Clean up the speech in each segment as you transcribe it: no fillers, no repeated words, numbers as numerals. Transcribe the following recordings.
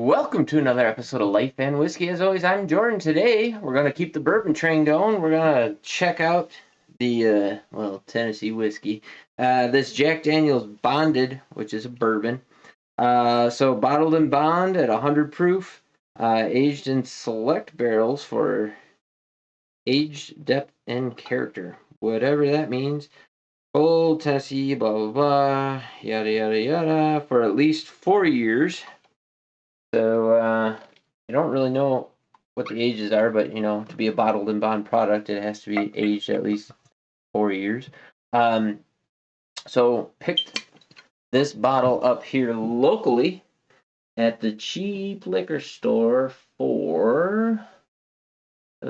Welcome to another episode of Life and Whiskey. As always, I'm Jordan. Today, we're going to keep the bourbon train going. We're going to check out the, Tennessee whiskey. This Jack Daniel's Bonded, which is a bourbon. So bottled in bond at 100 proof, aged in select barrels for age, depth, and character. Whatever that means. Old Tennessee, blah, blah, blah, yada, yada, yada, for at least 4 years. So, I don't really know what the ages are, but, to be a bottled and bond product, it has to be aged at least 4 years. So picked this bottle up here locally at the cheap liquor store for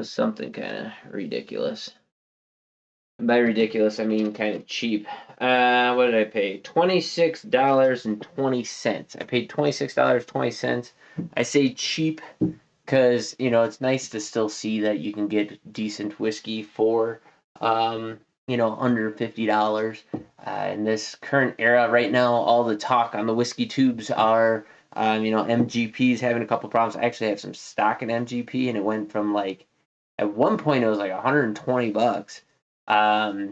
something kind of ridiculous. And by ridiculous, I mean kind of cheap. What did I pay? $26.20. I paid $26.20. I say cheap because, it's nice to still see that you can get decent whiskey for, under $50. In this current era right now, all the talk on the whiskey tubes are, MGP's having a couple problems. I actually have some stock in MGP, and it went from at one point it was like $120 a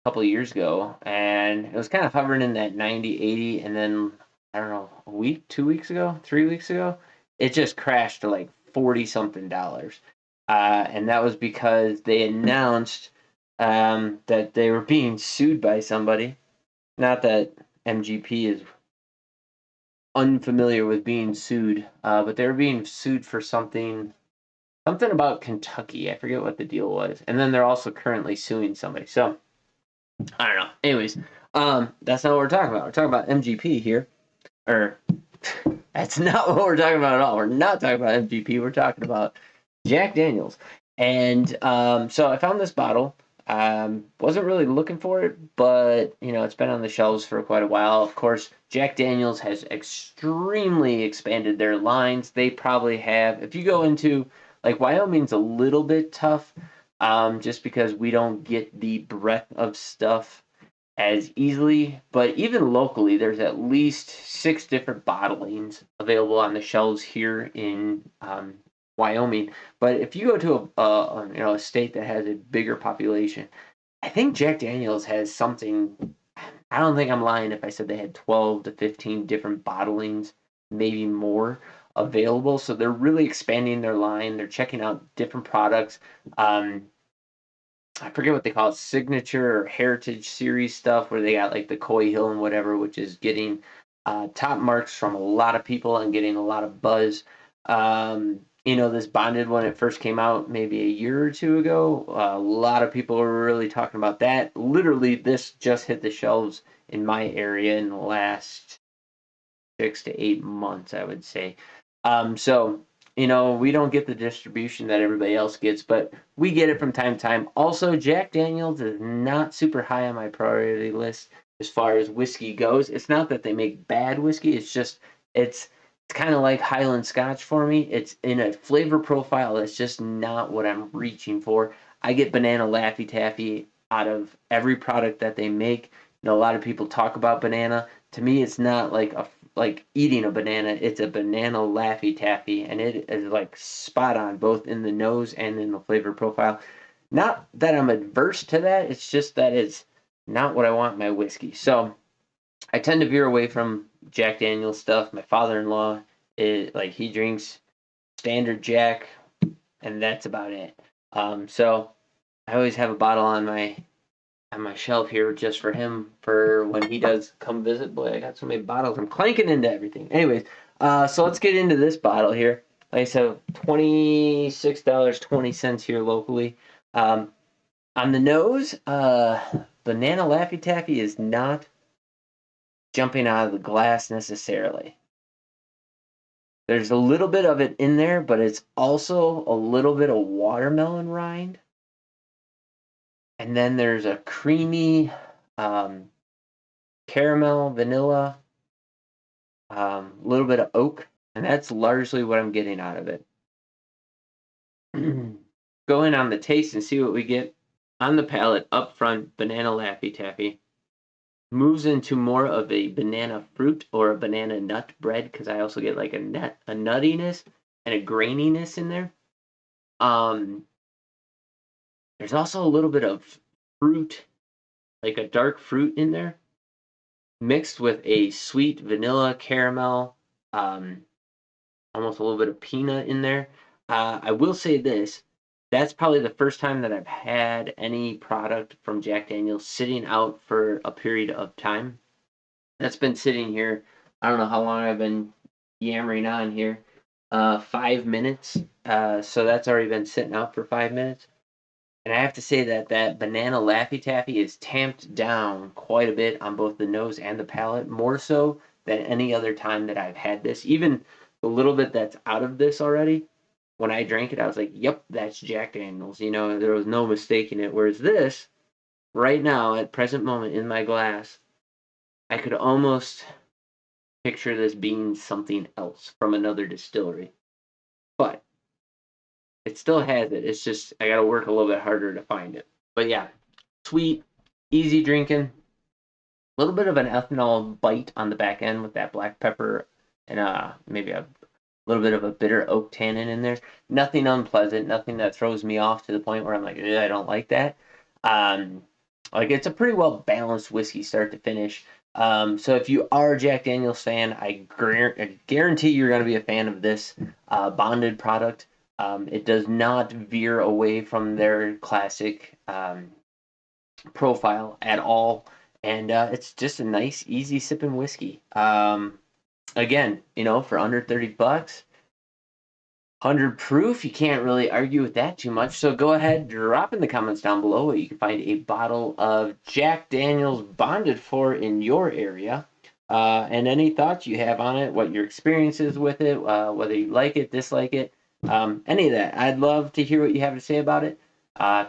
couple of years ago, and it was kind of hovering in that 90, 80, and then I don't know, a week, 2 weeks ago, 3 weeks ago, it just crashed to like 40 something dollars. And that was because they announced that they were being sued by somebody. Not that MGP is unfamiliar with being sued, but they were being sued for something about Kentucky. I forget what the deal was. And then they're also currently suing somebody. So I don't know. Anyways, that's not what we're talking about. We're talking about MGP here. Or that's not what we're talking about at all. We're not talking about MGP. We're talking about Jack Daniel's. And so I found this bottle. Wasn't really looking for it, but it's been on the shelves for quite a while. Of course, Jack Daniel's has extremely expanded their lines. They probably have. If you go into Wyoming's a little bit tough, just because we don't get the breadth of stuff as easily. But even locally, there's at least 6 different bottlings available on the shelves here in Wyoming. But if you go to a state that has a bigger population, I think Jack Daniel's has something. I don't think I'm lying if I said they had 12 to 15 different bottlings, maybe more, available. So they're really expanding their line. They're checking out different products. I forget what they call it, signature or heritage series stuff, where they got like the Coy Hill and whatever, which is getting top marks from a lot of people and getting a lot of buzz. This Bonded, when it first came out maybe a year or two ago, a lot of people were really talking about that. Literally, this just hit the shelves in my area in the last 6 to 8 months, I would say. So, we don't get the distribution that everybody else gets, but we get it from time to time. Also, Jack Daniel's is not super high on my priority list as far as whiskey goes. It's not that they make bad whiskey. It's just, it's kind of like Highland Scotch for me. It's in a flavor profile that's just not what I'm reaching for. I get banana Laffy Taffy out of every product that they make. A lot of people talk about banana. To me, it's not like eating a banana. It's a banana Laffy Taffy, and it is like spot on both in the nose and in the flavor profile. Not that I'm adverse to that. It's just that it's not what I want in my whiskey. So I tend to veer away from Jack Daniel's stuff. My father-in-law he drinks standard Jack, and that's about it. So I always have a bottle on my shelf here just for him for when he does come visit. Boy, I got so many bottles. I'm clanking into everything. Anyways, so let's get into this bottle here. Like I said, $26.20 here locally. On the nose, banana Laffy Taffy is not jumping out of the glass necessarily. There's a little bit of it in there, but it's also a little bit of watermelon rind. And then there's a creamy caramel, vanilla, little bit of oak, and that's largely what I'm getting out of it. Go in on the taste and see what we get. On the palate, up front, banana Laffy Taffy. moves into more of a banana fruit or a banana nut bread, because I also get like a nuttiness and a graininess in there. Um, there's also a little bit of fruit, like a dark fruit in there, mixed with a sweet vanilla caramel, um, almost a little bit of peanut in there. I will say this. That's probably the first time that I've had any product from Jack Daniel's sitting out for a period of time. That's been sitting here. I don't know how long I've been yammering on here. 5 minutes. So that's already been sitting out for 5 minutes. And I have to say that that banana Laffy Taffy is tamped down quite a bit on both the nose and the palate, more so than any other time that I've had this. Even the little bit that's out of this already, when I drank it, I was like, yep, that's Jack Daniels. You know, there was no mistaking it. Whereas this, right now, at present moment in my glass, I could almost picture this being something else from another distillery. But it still has it. It's just I gotta work a little bit harder to find it. But yeah, sweet, easy drinking. A little bit of an ethanol bite on the back end with that black pepper and maybe a little bit of a bitter oak tannin in there. Nothing unpleasant, nothing that throws me off to the point where I'm like, I don't like that. Um, like it's a pretty well balanced whiskey start to finish. So if you are a Jack Daniel's fan, I guarantee you're going to be a fan of this bonded product. It does not veer away from their classic profile at all, and it's just a nice, easy sipping whiskey. Again, you know, for under $30, 100 proof, you can't really argue with that too much. So go ahead, drop in the comments down below what you can find a bottle of Jack Daniel's bonded for in your area. And any thoughts you have on it, what your experience is with it, whether you like it, dislike it, any of that. I'd love to hear what you have to say about it.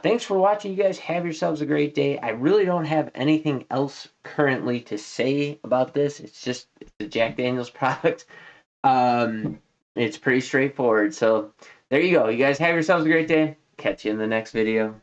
Thanks for watching. You guys have yourselves a great day. I really don't have anything else currently to say about this. It's just the Jack Daniel's product. It's pretty straightforward. So there you go. You guys have yourselves a great day. Catch you in the next video.